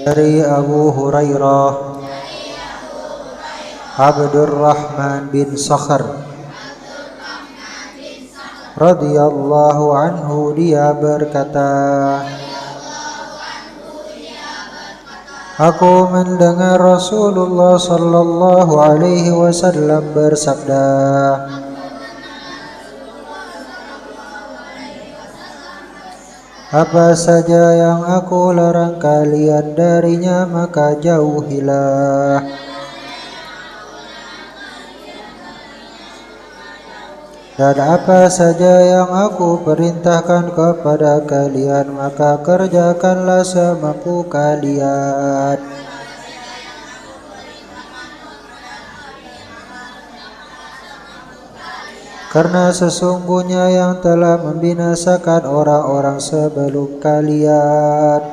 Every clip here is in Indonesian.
Dari Abu Hurairah Abdurrahman bin Sakhr radhiyallahu anhu, dia berkata, aku mendengar Rasulullah sallallahu alaihi wasallam bersabda, apa saja yang aku larang kalian darinya maka jauhilah. Dan apa saja yang aku perintahkan kepada kalian maka kerjakanlah semampu kalian. Karena sesungguhnya yang telah membinasakan orang-orang sebelum kalian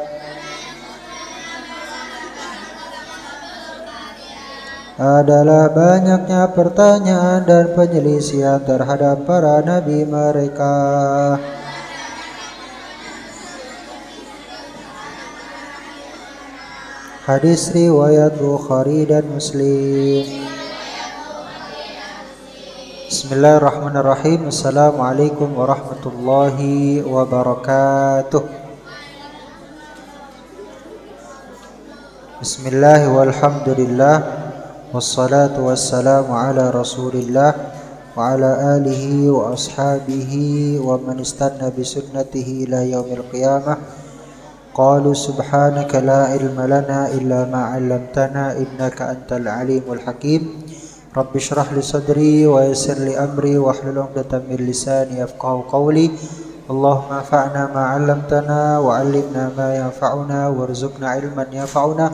adalah banyaknya pertanyaan dan penyelisihan terhadap para nabi mereka. Hadis riwayat Bukhari dan Muslim. Bismillahirrahmanirrahim. Assalamualaikum warahmatullahi wabarakatuh. Bismillah walhamdulillah wassalatu wassalamu ala rasulillah wa ala alihi wa ashabihi wa man istanna bi sunnatihi ila yaumil qiyamah. Qalu subhanaka la ilma lana illa ma 'allamtana innaka antal alimul hakim. Rabbi shrah li sadri wa yassir li amri wa hlul 'uqdatam min lisani yafqahu qawli. Allahumma anfa'na ma 'allamtana wa 'allimna ma yanfa'una warzuqna ilman yanfa'una.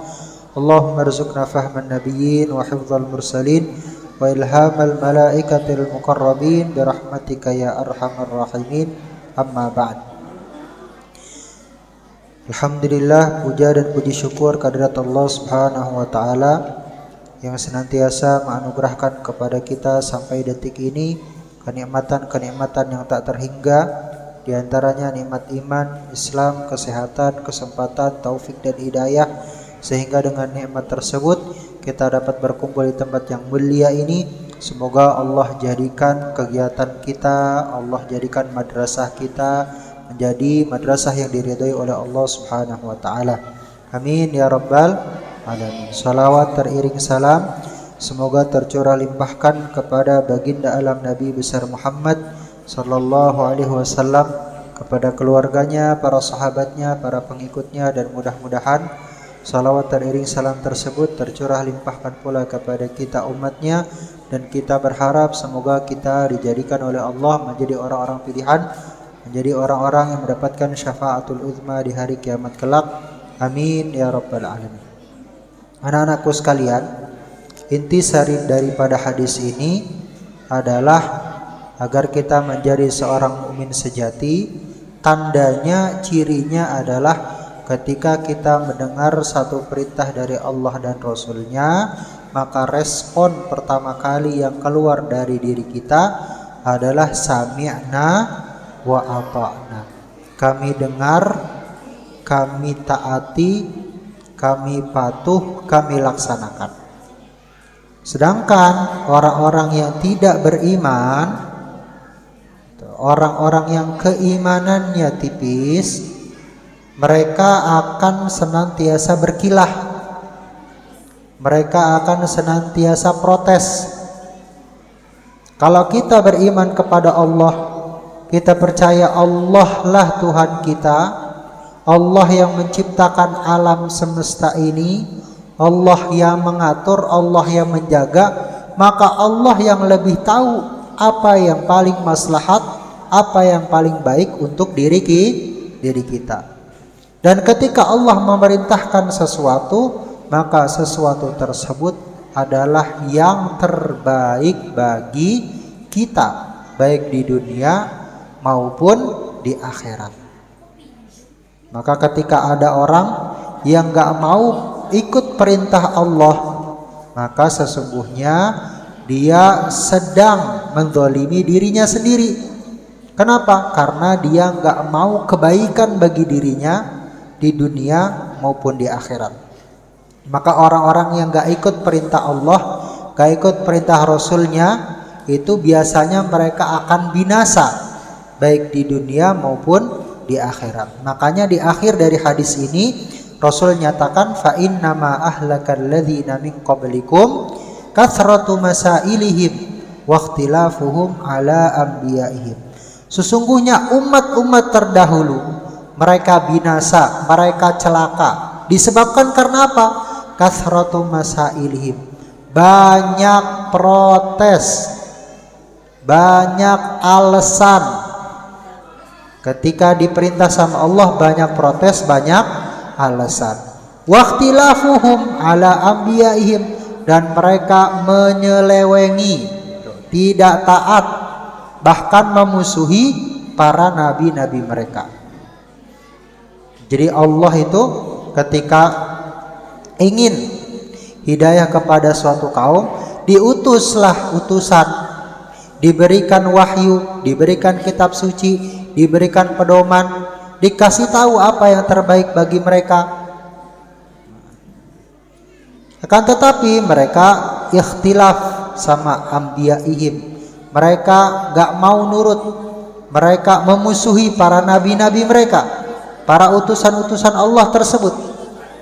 Allahumma rzuqna fahman nabiyyin wa hifdzal mursalin wa ilhamal malaikatil muqarrabin birahmatika ya arhamar rahimin. Amma ba'd. Alhamdulillah, puja dan puji syukur kehadirat Allah Subhanahu wa taala yang senantiasa menganugerahkan kepada kita sampai detik ini kenikmatan-kenikmatan yang tak terhingga, di antaranya nikmat iman, Islam, kesehatan, kesempatan, taufik dan hidayah, sehingga dengan nikmat tersebut kita dapat berkumpul di tempat yang mulia ini. Semoga Allah jadikan kegiatan kita, Allah jadikan madrasah kita menjadi madrasah yang diridhai oleh Allah Subhanahu wa taala. Amin ya rabbal alamin. Salawat teriring salam semoga tercurah limpahkan kepada baginda alam Nabi besar Muhammad sallallahu alaihi wasallam, kepada keluarganya, para sahabatnya, para pengikutnya, dan mudah-mudahan salawat teriring salam tersebut tercurah limpahkan pula kepada kita umatnya, dan kita berharap semoga kita dijadikan oleh Allah menjadi orang-orang pilihan, menjadi orang-orang yang mendapatkan syafaatul uzma di hari kiamat kelak. Amin ya rabbal alamin. Anak-anakku sekalian, intisari daripada hadis ini adalah agar kita menjadi seorang mukmin sejati. Tandanya, cirinya adalah ketika kita mendengar satu perintah dari Allah dan Rasulnya, maka respon pertama kali yang keluar dari diri kita adalah sami'na wa ata'na. Kami dengar, kami taati, kami patuh, kami laksanakan. Sedangkan orang-orang yang tidak beriman, orang-orang yang keimanannya tipis, mereka akan senantiasa berkilah. Mereka akan senantiasa protes. Kalau kita beriman kepada Allah, kita percaya Allah lah Tuhan kita, Allah yang menciptakan alam semesta ini, Allah yang mengatur, Allah yang menjaga, maka Allah yang lebih tahu apa yang paling maslahat, apa yang paling baik untuk diri kita. Dan ketika Allah memerintahkan sesuatu, maka sesuatu tersebut adalah yang terbaik bagi kita, baik di dunia maupun di akhirat. Maka ketika ada orang yang gak mau ikut perintah Allah, maka sesungguhnya dia sedang menzalimi dirinya sendiri. Kenapa? Karena dia gak mau kebaikan bagi dirinya di dunia maupun di akhirat. Maka orang-orang yang gak ikut perintah Allah, gak ikut perintah Rasulnya, itu biasanya mereka akan binasa, baik di dunia maupun di akhirat. Makanya di akhir dari hadis ini Rasul nyatakan fa innama ahlakal ladzina min qablikum kathratu masailihim wa ikhtilafuhum ala anbiya'ihim. Sesungguhnya umat-umat terdahulu mereka binasa, mereka celaka disebabkan karena apa? Kathratu masailihim, banyak protes, banyak alasan. Ketika diperintah sama Allah banyak protes, banyak alasan. Waqtilafuhum ala anbiya'ihim, dan mereka menyelewengi, tidak taat, bahkan memusuhi para nabi-nabi mereka. Jadi Allah itu ketika ingin hidayah kepada suatu kaum, diutuslah utusan, diberikan wahyu, diberikan kitab suci, diberikan pedoman, dikasih tahu apa yang terbaik bagi mereka. Akan tetapi mereka ikhtilaf sama anbiya'ihim, mereka gak mau nurut, mereka memusuhi para nabi-nabi mereka, para utusan-utusan Allah tersebut.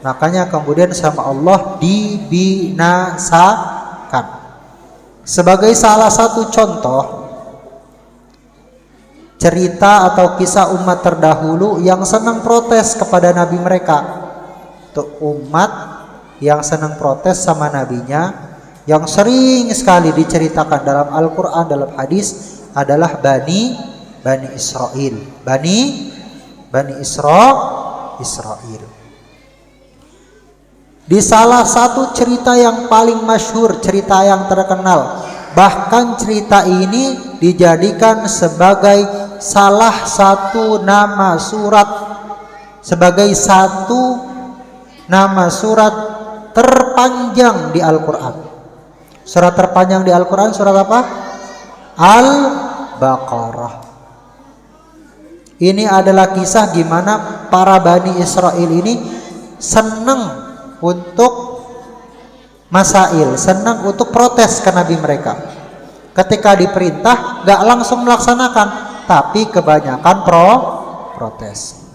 Makanya kemudian sama Allah dibinasakan. Sebagai salah satu contoh cerita atau kisah umat terdahulu yang senang protes kepada nabi mereka. Untuk umat yang senang protes sama nabinya, yang sering sekali diceritakan dalam Al-Quran, dalam hadis, adalah Bani Israel. Bani Israel. Di salah satu cerita yang paling masyhur, cerita yang terkenal, bahkan cerita ini dijadikan sebagai salah satu nama surat, sebagai satu nama surat terpanjang di Al-Quran. Surat terpanjang di Al-Quran surat apa? Al-Baqarah. Ini adalah kisah gimana para Bani Israel ini senang untuk masail, senang untuk protes ke nabi mereka. Ketika diperintah gak langsung melaksanakan, tapi kebanyakan protes.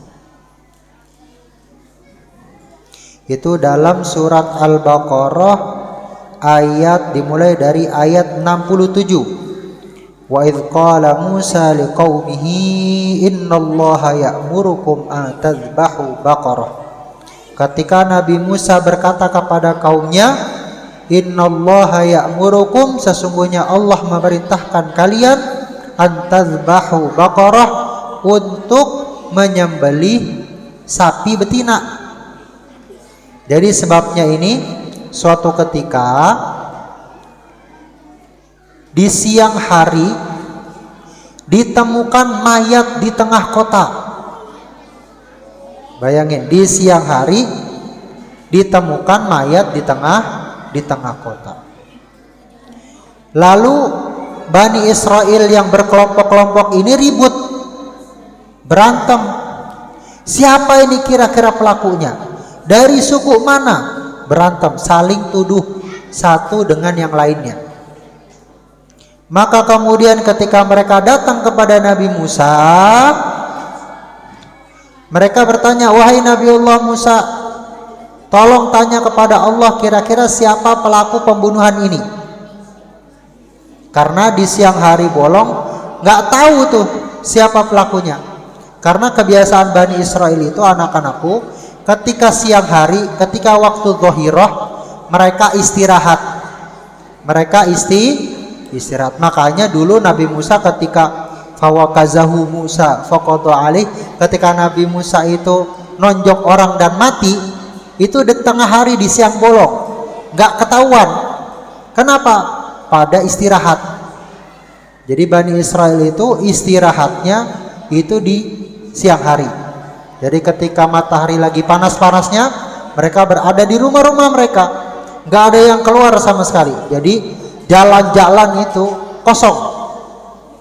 Itu dalam surat Al-Baqarah ayat dimulai dari ayat 67. Wa idz qala Musa liqaumihi innallaha ya'murukum an tadhbahu baqarah. Ketika Nabi Musa berkata kepada kaumnya, innallaha ya'murukum, sesungguhnya Allah memerintahkan kalian an tadhbahu baqarah, untuk menyembelih sapi betina. Jadi sebabnya ini, suatu ketika di siang hari ditemukan mayat di tengah kota. Bayangin, di siang hari ditemukan mayat di tengah kota. Lalu Bani Israel yang berkelompok-kelompok ini ribut, berantem. Siapa ini kira-kira pelakunya? Dari suku mana? Berantem, saling tuduh satu dengan yang lainnya. Maka kemudian ketika mereka datang kepada Nabi Musa, mereka bertanya, wahai Nabiullah Musa, tolong tanya kepada Allah kira-kira siapa pelaku pembunuhan ini. Karena di siang hari bolong gak tahu tuh siapa pelakunya. Karena kebiasaan Bani Israel itu, anak-anakku, ketika siang hari, ketika waktu dhahirah, mereka istirahat. Mereka istirahat. Makanya dulu Nabi Musa ketika fawakazahu Musa faqadha alaih, ketika Nabi Musa itu nonjok orang dan mati, itu di tengah hari, di siang bolong, nggak ketahuan. Kenapa? Pada istirahat. Jadi Bani Israel itu istirahatnya itu di siang hari. Jadi ketika matahari lagi panas-panasnya, mereka berada di rumah-rumah mereka, nggak ada yang keluar sama sekali. Jadi jalan-jalan itu kosong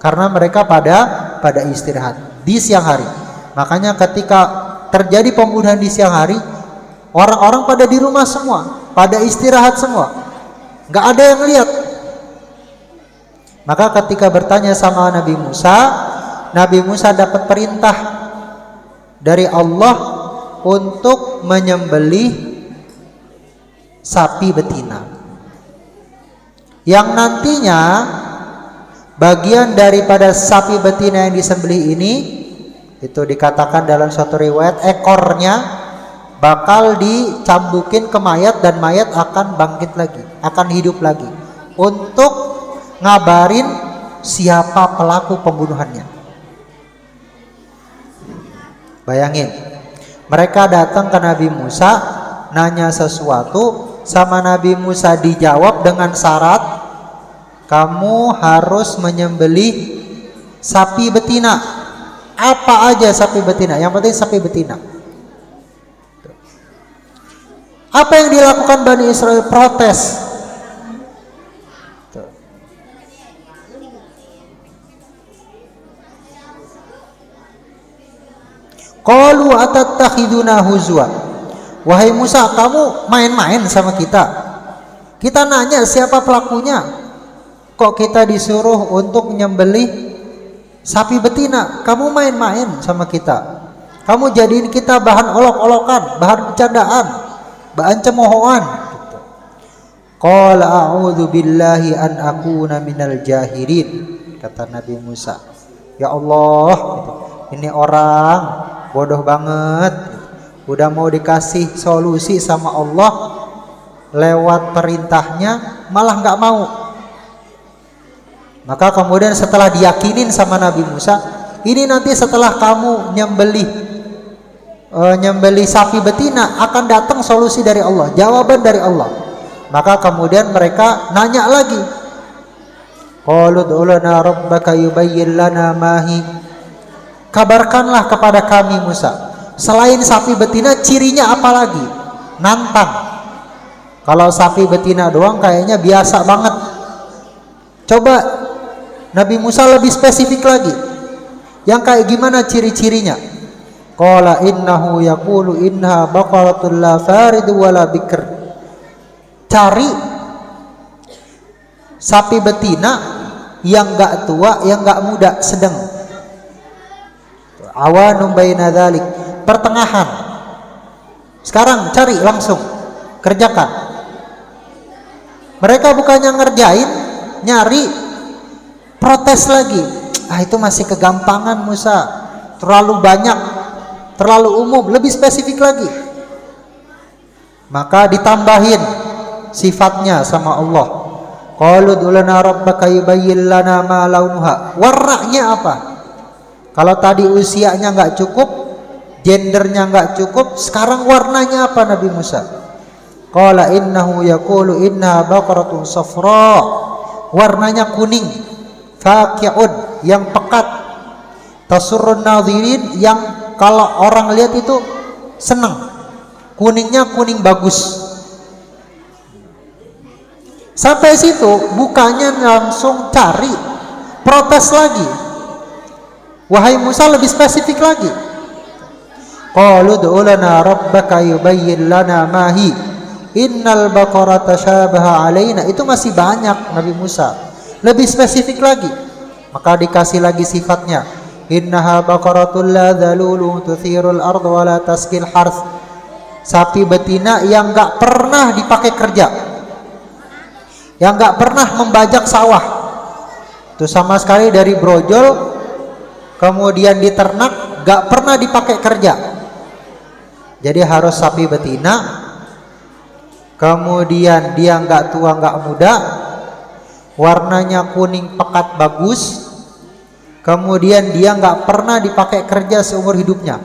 karena mereka pada istirahat di siang hari. Makanya ketika terjadi pembunuhan di siang hari, Orang-orang pada di rumah semua, pada istirahat semua, nggak ada yang lihat. Maka ketika bertanya sama Nabi Musa dapat perintah dari Allah untuk menyembelih sapi betina, yang nantinya bagian daripada sapi betina yang disembelih ini, itu dikatakan dalam suatu riwayat ekornya bakal dicambukin ke mayat dan mayat akan bangkit lagi, akan hidup lagi untuk ngabarin siapa pelaku pembunuhannya. Bayangin, mereka datang ke Nabi Musa nanya sesuatu, sama Nabi Musa dijawab dengan syarat kamu harus menyembelih sapi betina. Apa aja sapi betina, yang penting sapi betina. Apa yang dilakukan Bani Israel? Protes. Qalu atattakhiduna huzwa. Wahai Musa, kamu main-main sama kita. Kita nanya siapa pelakunya, kok kita disuruh untuk menyembelih sapi betina? Kamu main-main sama kita. Kamu jadiin kita bahan olok-olokan, bahan bercandaan, bahan cemoohan. Qala a'udzu billahi an akuna minal jahilin. Kata Nabi Musa, ya Allah, ini orang bodoh banget, udah mau dikasih solusi sama Allah lewat perintahnya malah nggak mau. Maka kemudian setelah diyakinin sama Nabi Musa, ini nanti setelah kamu nyembelih sapi betina akan datang solusi dari Allah, jawaban dari Allah. Maka kemudian mereka nanya lagi, qalu ud'u lana rabbaka yubayyin lana ma hi. Kabarkanlah kepada kami Musa, selain sapi betina cirinya apa lagi? Nantang. Kalau sapi betina doang kayaknya biasa banget. Coba Nabi Musa lebih spesifik lagi. Yang kayak gimana ciri-cirinya? Qala innahu yaqulu innaha baqaratun la faridu wala bikr. Cari sapi betina yang enggak tua, yang enggak muda, sedang. Awanum baina dzalik, pertengahan. Sekarang cari langsung, kerjakan. Mereka bukannya ngerjain, nyari, protes lagi. Itu masih kegampangan Musa, terlalu banyak, terlalu umum, lebih spesifik lagi. Maka ditambahin sifatnya sama Allah. Qalu ud'u lana rabbaka yubayyin lana ma launuha. Warnanya apa? Kalau tadi usianya nggak cukup, gendernya nggak cukup, sekarang warnanya apa Nabi Musa? Qala innahu yaqulu inna baqaratun safra. Warnanya kuning, faqi'un, yang pekat, tasurrun nadhirin, yang kalau orang lihat itu senang. Kuningnya kuning bagus. Sampai situ bukannya langsung cari, protes lagi. Wahai Musa, lebih spesifik lagi. Qalu ud'u lana rabbaka yubayyin lana ma hi innal baqarata tashabaha alaina. Itu masih banyak Nabi Musa. Lebih spesifik lagi. Maka dikasih lagi sifatnya. Innaha baqaratul la dzalulu tuthirul ardh wa la tasqil harth. Sapi betina yang enggak pernah dipakai kerja, yang enggak pernah membajak sawah. Itu sama sekali dari brojol kemudian diternak, gak pernah dipakai kerja. Jadi harus sapi betina, kemudian dia gak tua gak muda, warnanya kuning pekat bagus, kemudian dia gak pernah dipakai kerja seumur hidupnya.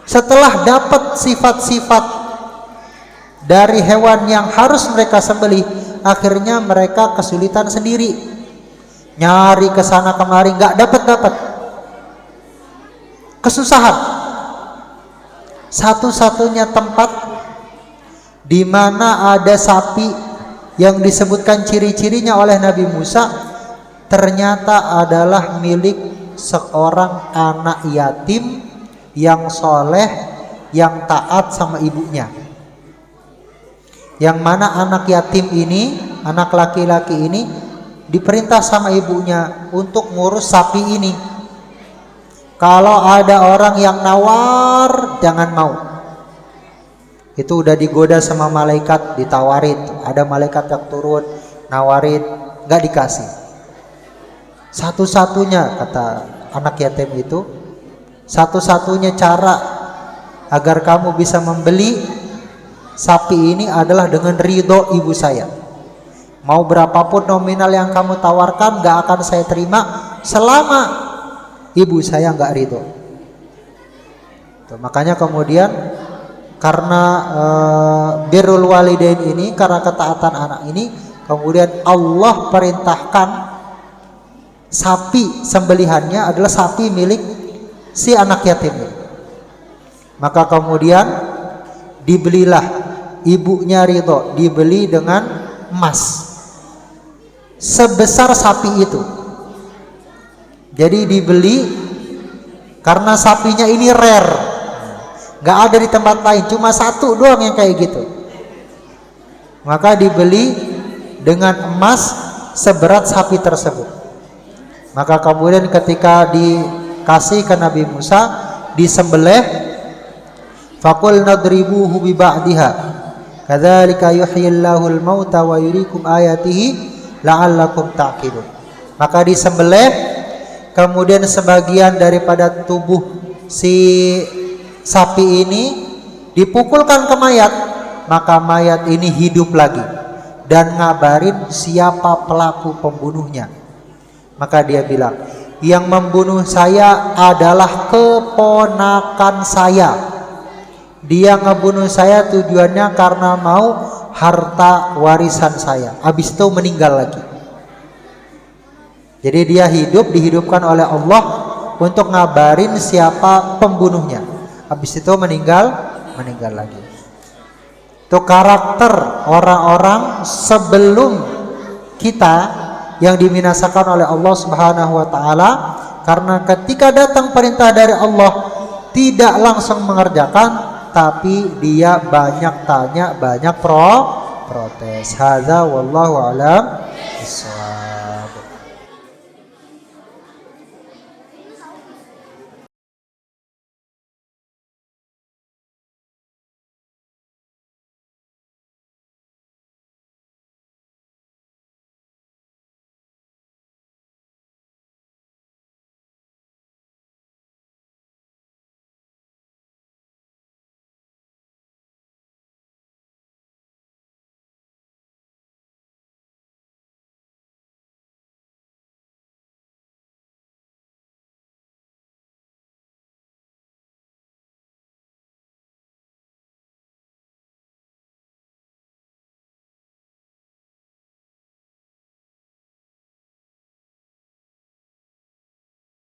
Setelah dapat sifat-sifat dari hewan yang harus mereka sembelih, akhirnya mereka kesulitan sendiri. Nyari ke sana kemari nggak dapat, kesusahan. Satu-satunya tempat di mana ada sapi yang disebutkan ciri-cirinya oleh Nabi Musa ternyata adalah milik seorang anak yatim yang soleh, yang taat sama ibunya. Yang mana anak yatim ini, anak laki-laki ini diperintah sama ibunya untuk ngurus sapi ini. Kalau ada orang yang nawar, jangan mau. Itu udah digoda sama malaikat, ditawarin. Ada malaikat yang turun, nawarin, nggak dikasih. Satu-satunya, kata anak yatim itu, satu-satunya cara agar kamu bisa membeli sapi ini adalah dengan ridho ibu saya. Mau berapapun nominal yang kamu tawarkan, gak akan saya terima selama ibu saya gak ridho. Tuh, makanya kemudian karena birrul walidain ini, karena ketaatan anak ini, kemudian Allah perintahkan sapi sembelihannya adalah sapi milik si anak yatim ini. Maka kemudian dibelilah, ibunya ridho, dibeli dengan emas sebesar sapi itu. Jadi dibeli karena sapinya ini rare, gak ada di tempat lain, cuma satu doang yang kayak gitu. Maka dibeli dengan emas seberat sapi tersebut. Maka kemudian ketika dikasih ke Nabi Musa, disembelih, faqul nadribuhu bi ba'diha kadzalika yuhyillahul mauta wa yuriikum ayatihi la'allakum ta'qilun. Maka disembelih, kemudian sebagian daripada tubuh si sapi ini dipukulkan ke mayat, maka mayat ini hidup lagi dan ngabarin siapa pelaku pembunuhnya. Maka dia bilang, yang membunuh saya adalah keponakan saya. Dia ngebunuh saya tujuannya karena mau harta warisan saya. Habis itu meninggal lagi. Jadi dia hidup, dihidupkan oleh Allah untuk ngabarin siapa pembunuhnya. Habis itu meninggal lagi. Itu karakter orang-orang sebelum kita yang dibinasakan oleh Allah Subhanahu wa taala, karena ketika datang perintah dari Allah tidak langsung mengerjakan, tapi dia banyak tanya, banyak protes. Hadza wallahu a'lam.